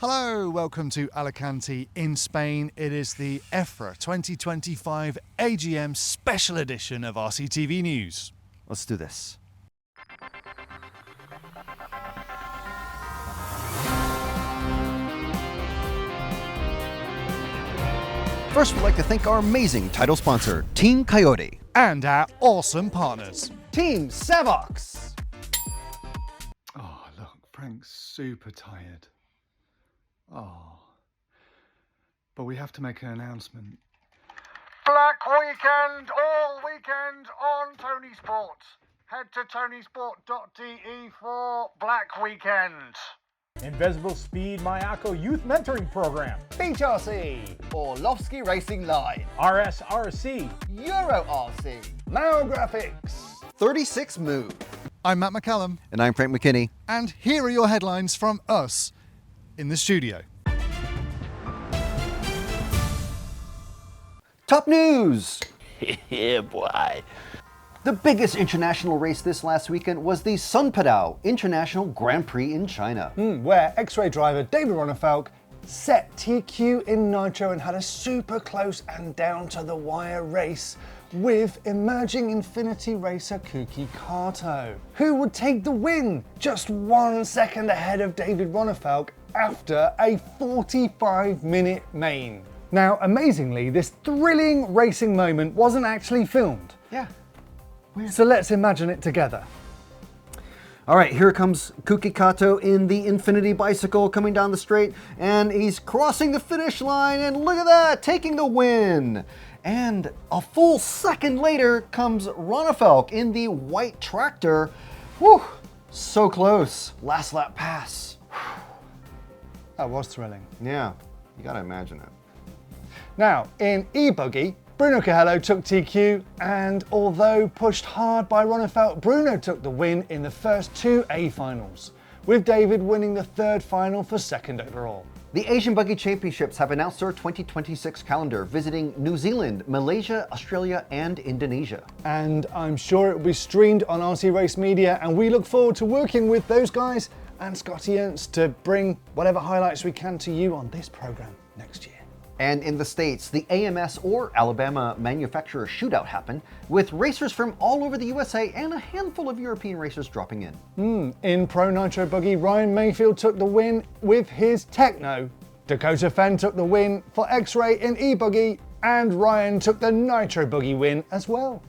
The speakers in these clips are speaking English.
Hello, welcome to Alicante in Spain. It is the EFRA 2025 AGM special edition of RCTV News. Let's do this. First, we'd like to thank our amazing title sponsor, Team Cayote. And our awesome partners. Team Savox. Oh, look, Frank's super tired. Oh, but we have to make an announcement. Black Weekend, all weekend on Tonisport. Head to tonisport.de for Black Weekend. Invisible Speed Mayako Youth Mentoring Program. HRC, Orlowski Racing Line, RSRC, EuroRC, Now Graphics. 36 Move. I'm Matt McCallum, And I'm Frank McKinney. and here are your headlines from us in the studio. Top news! Yeah, boy. The biggest international race this last weekend was the Sunpadao International Grand Prix in China. Where X-Ray driver David Ronnefalk set TQ in Nitro and had a super close and down to the wire race with emerging Infinity racer Kuki Kato, who would take the win just 1 second ahead of David Ronnefalk after a 45-minute main. Now, amazingly, this thrilling racing moment wasn't actually filmed. Yeah. So let's imagine it together. All right, here comes Kuki Kato in the Infinity bicycle coming down the straight, and he's crossing the finish line, and look at that, taking the win. And a full second later comes Ronnefalk in the white tractor. Whew, so close. Last lap pass. That was thrilling. Yeah, you gotta imagine it. Now, in e-Buggy, Bruno Cahello took TQ, and although pushed hard by Ronnefalk, Bruno took the win in the first two A finals, with David winning the third final for second overall. The Asian Buggy Championships have announced their 2026 calendar, visiting New Zealand, Malaysia, Australia, and Indonesia. And I'm sure it will be streamed on RC Race Media, and we look forward to working with those guys and Scotty Ernst to bring whatever highlights we can to you on this program next year. And in the States, the AMS or Alabama Manufacturer Shootout happened, with racers from all over the USA and a handful of European racers dropping in. In Pro Nitro Buggy, Ryan Mayfield took the win with his Techno. Dakota Fenn took the win for X-Ray in e-Buggy, and Ryan took the Nitro Buggy win as well.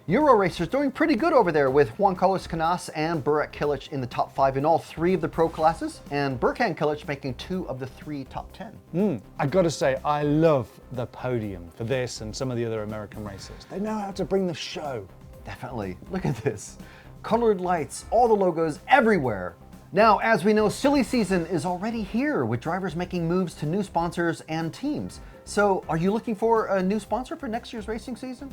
Euro racers doing pretty good over there, with Juan Carlos Canas and Burak Kilic in the top 5 in all 3 of the pro classes, and Burkan Kilic making 2 of the 3 top 10. I gotta say, I love the podium for this and some of the other American racers. They know how to bring the show. Definitely. Look at this. Colored lights, all the logos everywhere. Now, as we know, silly season is already here, with drivers making moves to new sponsors and teams. So, are you looking for a new sponsor for next year's racing season?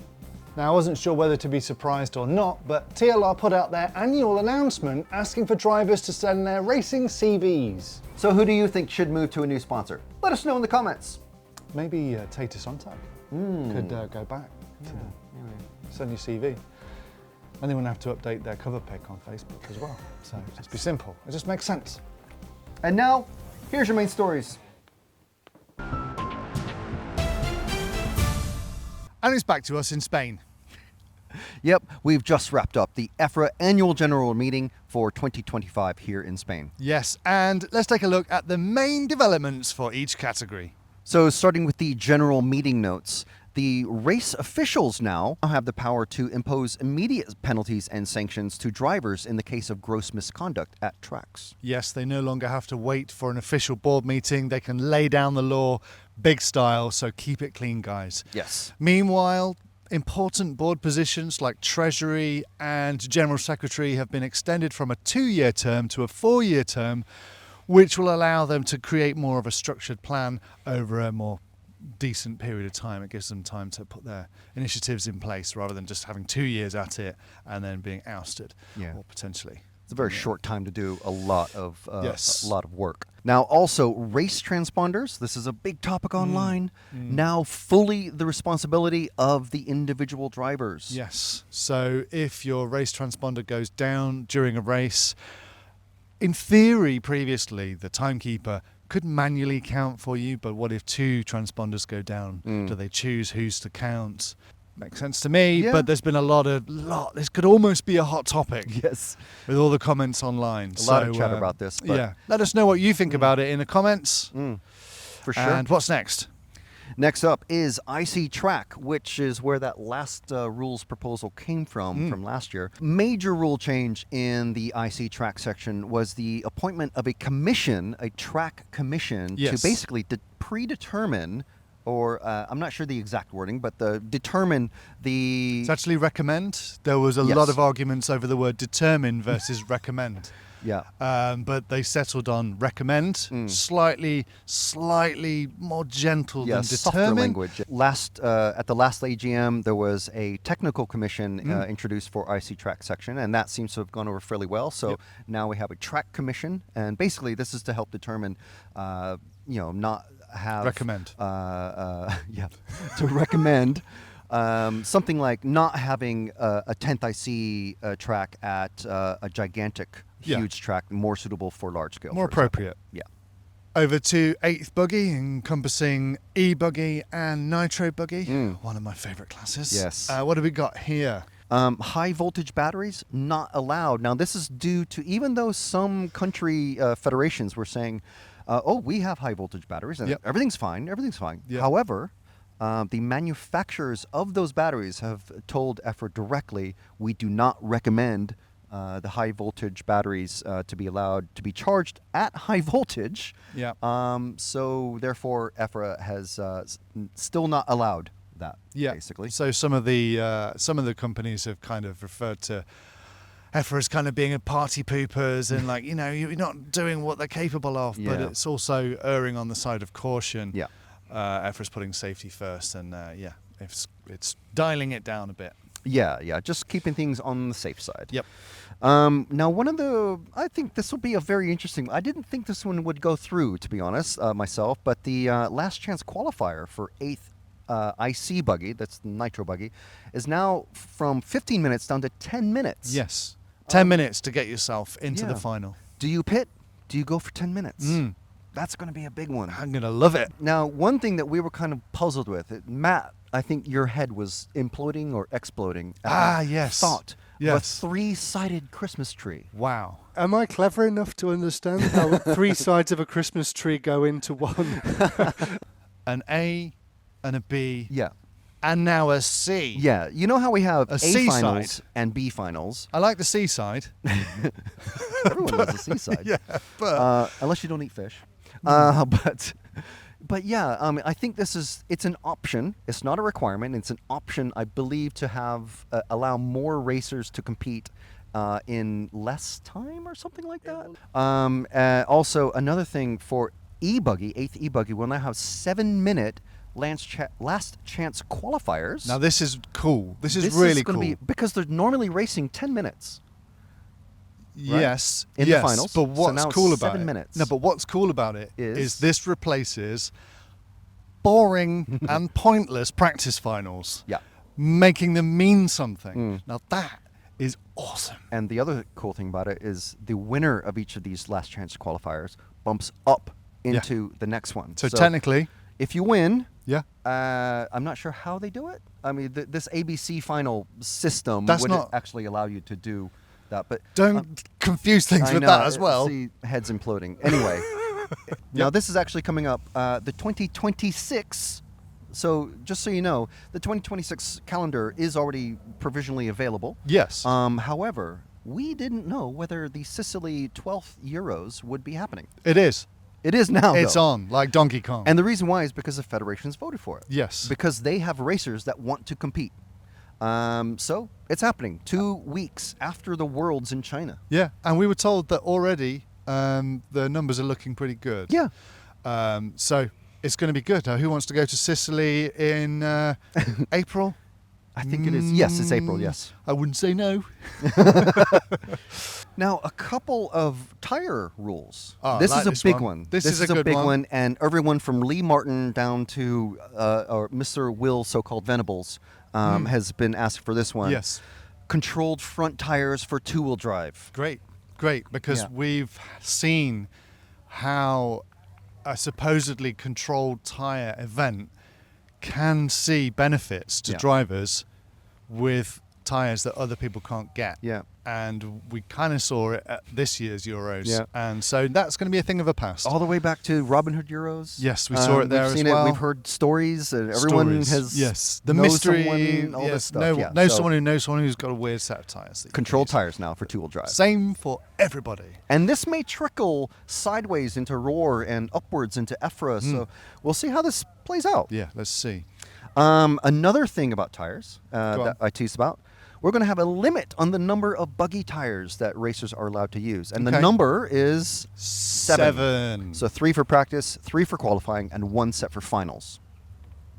Now, I wasn't sure whether to be surprised or not, but TLR put out their annual announcement asking for drivers to send their racing CVs. So who do you think should move to a new sponsor? Let us know in the comments. Maybe Tata Sontag could go back to send your CV. And they wouldn't have to update their cover pic on Facebook as well. So just be simple. It just makes sense. And now, here's your main stories. And it's back to us in Spain. Yep, we've just wrapped up the EFRA annual general meeting for 2025 here in Spain. Yes, and let's take a look at the main developments for each category. So starting with the general meeting notes, the race officials now have the power to impose immediate penalties and sanctions to drivers in the case of gross misconduct at tracks. Yes, they no longer have to wait for an official board meeting. They can lay down the law big style, so keep it clean, guys. Yes. Meanwhile, important board positions like Treasury and General Secretary have been extended from a 2-year term to a 4-year term, which will allow them to create more of a structured plan over a more decent period of time. It gives them time to put their initiatives in place rather than just having 2 years at it and then being ousted, or potentially. It's a very short time to do a lot of Yes. a lot of work. Now, also race transponders. This is a big topic online. Now, fully the responsibility of the individual drivers. Yes. So if your race transponder goes down during a race, in theory, previously the timekeeper could manually count for you, but what if 2 transponders go down? Do they choose who's to count? Makes sense to me, Yeah. but there's been a lot. This could almost be a hot topic. Yes. With all the comments online. A lot of chatter about this. But Yeah. Let us know what you think about it in the comments. For sure. And what's next? Next up is IC Track, which is where that last rules proposal came from last year. Major rule change in the IC Track section was the appointment of a commission, a track commission, Yes. to basically predetermine, or I'm not sure the exact wording, but determine the... It's actually recommend. There was a Yes. lot of arguments over the word determine versus recommend. Yeah. But they settled on recommend, slightly more gentle than softer determine. language. At the last AGM, there was a technical commission introduced for IC Track section, and that seems to have gone over fairly well. So now we have a track commission, and basically this is to help determine, not have Recommend. To recommend. Something like not having a 10th IC track at a gigantic, huge track, more suitable for large scale. More appropriate. Yeah. Over to 8th Buggy, encompassing E-Buggy and Nitro Buggy. One of my favourite classes. Yes. What have we got here? High voltage batteries not allowed. Now this is due to, even though some country federations were saying, we have high voltage batteries and everything's fine. Yep. However, the manufacturers of those batteries have told EFRA directly, we do not recommend the high voltage batteries to be allowed to be charged at high voltage. Yeah. So therefore, EFRA has still not allowed that. Basically. So some of the companies have kind of referred to EFRA as kind of being a party poopers and you're not doing what they're capable of, but it's also erring on the side of caution. Yeah. EFRA's putting safety first, and it's dialing it down a bit. Yeah, just keeping things on the safe side. Yep. Now, I think this will be a very interesting. I didn't think this one would go through, to be honest, myself. But the last chance qualifier for 8th IC Buggy, that's the Nitro Buggy, is now from 15 minutes down to 10 minutes. Yes. 10 minutes to get yourself into the final. Do you pit? Do you go for 10 minutes? That's going to be a big one. I'm going to love it. Now, one thing that we were kind of puzzled with, Matt, I think your head was imploding or exploding at the yes. thought Yes. of a 3-sided Christmas tree. Wow. Am I clever enough to understand how 3 sides of a Christmas tree go into one? An A and a B. Yeah. And now a C. Yeah. You know how we have A C finals side. and B finals? I like the C side. Everyone loves the C side. Yeah, but unless you don't eat fish. But yeah, I think it's an option. It's not a requirement. It's an option, I believe, to have allow more racers to compete in less time or something like that. Also, another thing for E-Buggy, 8th E-Buggy, will now have 7-minute last chance qualifiers. now this is cool. This is really gonna cool. be, because they're normally racing 10 minutes. Yes, In the finals. But what's now it's cool about 7 it? minutes. No, but what's cool about it Is? is this replaces boring and pointless practice finals. Yeah. Making them mean something. Now that is awesome. And the other cool thing about it is the winner of each of these last chance qualifiers bumps up into the next one. So technically, if you win, yeah. I'm not sure how they do it. I mean, this ABC final system That's wouldn't not- actually allow you to do that. But Don't confuse things I with know, that as well. See, heads imploding. Anyway, now this is actually coming up, the 2026. So just so you know, the 2026 calendar is already provisionally available. Yes. However, we didn't know whether the Sicily 12th Euros would be happening. It is. It is now. It's though. on, like Donkey Kong. And the reason why is because the federations voted for it. Yes. Because they have racers that want to compete. So it's happening 2 weeks after the Worlds in China. Yeah, and we were told that already the numbers are looking pretty good. Yeah. So it's going to be good. Who wants to go to Sicily in April? I think it is. Yes, it's April, yes. I wouldn't say no. Now, a couple of tire rules. Oh, this I is like a this big one. one. This is a good big one. one. And everyone from Lee Martin down to or Mr. Will, so-called Venables, has been asked for this one. Yes. Controlled front tires for two-wheel drive. Great, because Yeah. we've seen how a supposedly controlled tyre event can see benefits to Yeah. drivers with tyres that other people can't get. Yeah. And we kind of saw it at this year's Euros. Yeah. And so that's going to be a thing of the past. All the way back to Robin Hood Euros. Yes, we saw it there we've as seen well. We've heard stories. Everyone Stories. has yes, the knows mystery, someone, all this yes, stuff. know So someone who knows someone who's got a weird set of tyres. that you can controlled use. tires now for two-wheel drive. Same for everybody. And this may trickle sideways into Roar and upwards into EFRA. So we'll see how this plays out. Yeah, let's see. Another thing about tires Go that on. I teased about, we're going to have a limit on the number of Buggy tires that racers are allowed to use. And the Okay. number is 7. So 3 for practice, 3 for qualifying, and 1 set for finals.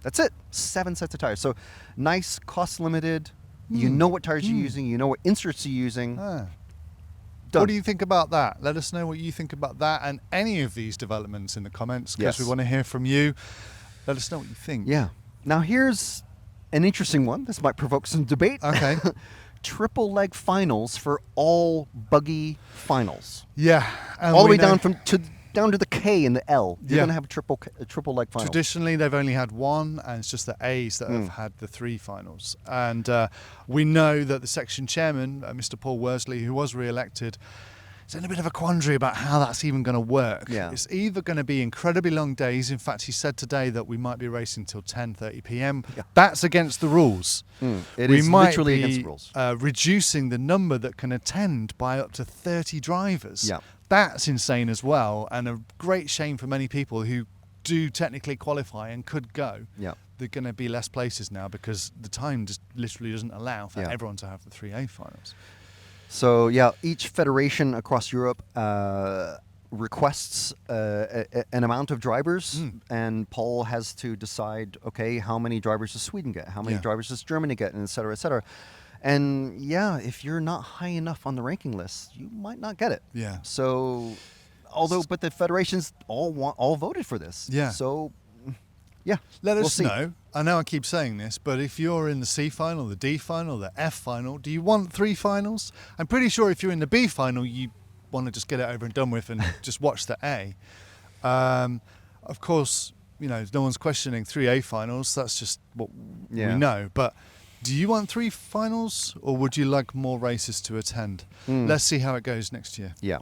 That's it. 7 sets of tires. So nice, cost limited. You know what tires you're using. You know what inserts you're using. Ah. Done. What do you think about that? Let us know what you think about that and any of these developments in the comments, because Yes. we want to hear from you. Let us know what you think. Yeah. Now here's an interesting one. This might provoke some debate. Okay. Triple leg finals for all Buggy finals. Yeah. And All the we way know down to the K and the L. You're Yeah. going to have a triple leg final. Traditionally, they've only had one, and it's just the A's that have had the 3 finals. And we know that the section chairman, Mr. Paul Worsley, who was re-elected, is in a bit of a quandary about how that's even going to work. Yeah. It's either going to be incredibly long days. In fact, he said today that we might be racing till 10:30 p.m. Yeah. That's against the rules. It we is might literally be, against the rules. reducing the number that can attend by up to 30 drivers. Yeah. That's insane as well, and a great shame for many people who do technically qualify and could go. Yeah. There are going to be less places now because the time just literally doesn't allow for Yeah. everyone to have the 3A finals. So yeah, each federation across Europe requests an amount of drivers, and Paul has to decide, okay, how many drivers does Sweden get? How many Yeah. drivers does Germany get? And et cetera, et cetera. And yeah, if you're not high enough on the ranking list, you might not get it. Yeah. So, but the federations all voted for this. Yeah. So, yeah. Let we'll us see. know. I know I keep saying this, but if you're in the C final, the D final, the F final, do you want 3 finals? I'm pretty sure if you're in the B final, you want to just get it over and done with and just watch the A. Of course, no one's questioning 3A finals. That's just what Yeah. we know. But do you want 3 finals, or would you like more races to attend? Let's see how it goes next year. Yeah.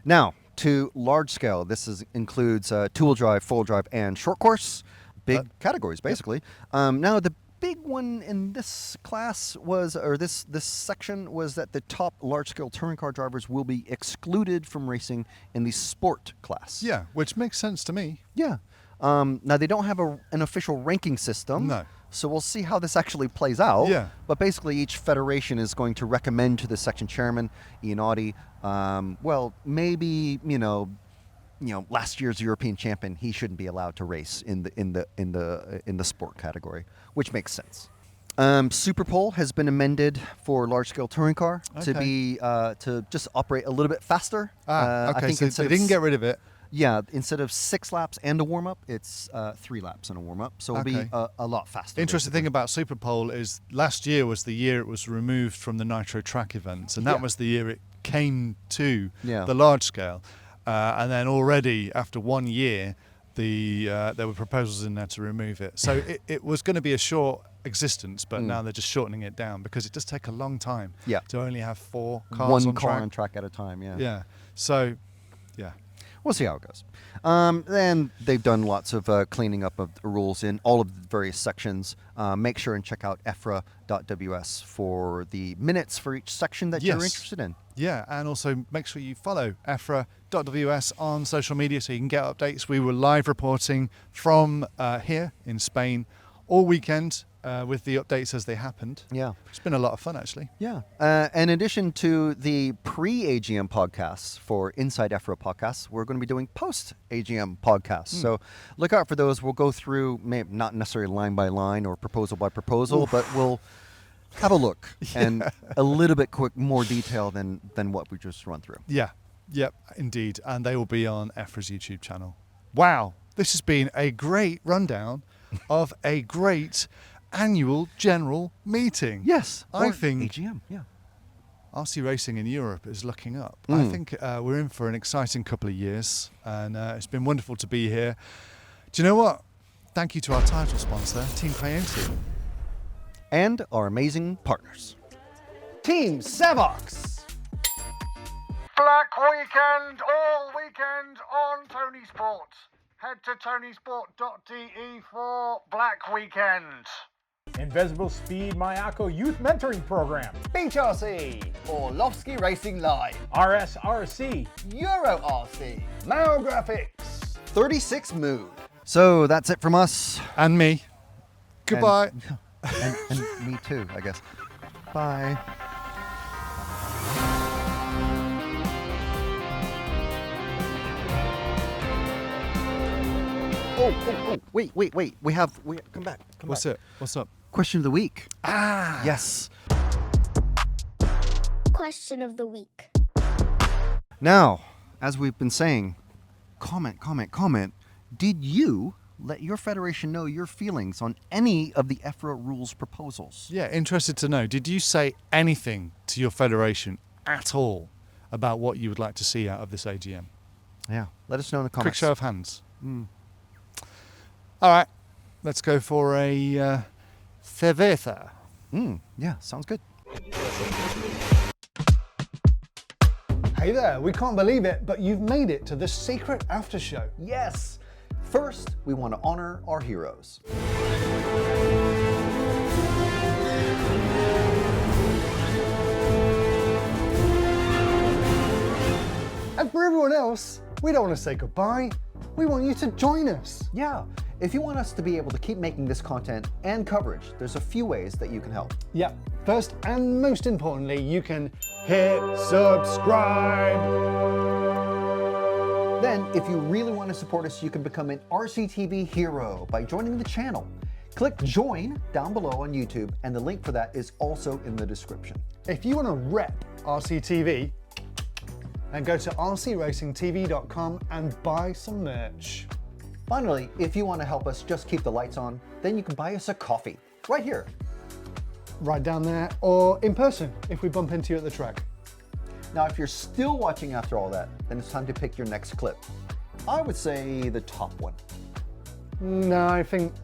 Now, to large scale, this includes two-wheel drive, four-wheel drive, and short course. Big categories, basically. Now, the big one in this class this section was that the top large-scale touring car drivers will be excluded from racing in the sport class. Yeah, which makes sense to me. Yeah. Now, they don't have an official ranking system. No. So we'll see how this actually plays out. Yeah. But basically, each federation is going to recommend to the section chairman, Ian Audie, maybe last year's European champion, he shouldn't be allowed to race in the sport category, which makes sense. Superpole has been amended for large-scale touring car to be to just operate a little bit faster. Okay, I think so instead they of didn't get rid of it. Yeah, instead of 6 laps and a warm-up, it's 3 laps and a warm-up. So it'll be Okay. a lot faster. Interesting thing about Superpole is last year was the year it was removed from the Nitro Track events, and that Yeah. was the year it came to Yeah. the large scale. And then already after 1 year, there were proposals in there to remove it. So it was going to be a short existence, but now they're just shortening it down because it does take a long time Yeah. to only have 4 cars One on car track. on track at a time, yeah. Yeah. So, yeah. We'll see how it goes. Then they've done lots of cleaning up of the rules in all of the various sections. Make sure and check out EFRA.ws for the minutes for each section that you're Yes. interested in. Yeah, and also make sure you follow EFRA.ws on social media so you can get updates. We were live reporting from here in Spain all weekend with the updates as they happened. Yeah. It's been a lot of fun, actually. Yeah. In addition to the pre-AGM podcasts for Inside EFRA podcasts, we're going to be doing post-AGM podcasts. So look out for those. We'll go through, maybe not necessarily line by line or proposal by proposal, but we'll have a look and a little bit more detail than what we just run through. Yeah, yep, indeed. And they will be on EFRA's YouTube channel. Wow, this has been a great rundown of a great annual general meeting. Yes. I or think AGM, yeah. RC racing in Europe is looking up. I think we're in for an exciting couple of years, and it's been wonderful to be here. Do you know what? Thank you to our title sponsor, Team Cayote. And our amazing partners. Team Savox. Black Weekend, all weekend on Tonisport. Head to tonisport.de for Black Weekend. Invisible Speed Mayako Youth Mentoring Program. Beach RC. Orlowski Racing Live. RSRC. EuroRC. Mao Graphics. 36 Mood. So that's it from us. And me. Goodbye. And me too, I guess. Bye. Oh, wait. We come back. What's it? What's up? Question of the week. Yes. Question of the week. Now, as we've been saying, comment. Did you let your federation know your feelings on any of the EFRA rules proposals? Yeah, interested to know. Did you say anything to your federation at all about what you would like to see out of this AGM? Yeah, let us know in the Quick comments. show of hands. All right, let's go for a cerveza. Yeah, sounds good. Hey there, we can't believe it, but you've made it to the secret after show. Yes. First, we want to honor our heroes. And for everyone else, we don't want to say goodbye. We want you to join us. Yeah, if you want us to be able to keep making this content and coverage, there's a few ways that you can help. Yeah, first and most importantly, you can hit subscribe. Then, if you really want to support us, you can become an RCTV Hero by joining the channel. Click join down below on YouTube, and the link for that is also in the description. If you want to rep RCTV, then go to rcracingtv.com and buy some merch. Finally, if you want to help us just keep the lights on, then you can buy us a coffee right here. Right down there, or in person if we bump into you at the track. Now, if you're still watching after all that, then it's time to pick your next clip. I would say the top one. No, I think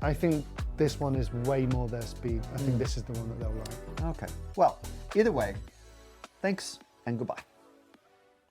this one is way more their speed. I think this is the one that they'll like. Okay. Well, either way, thanks and goodbye.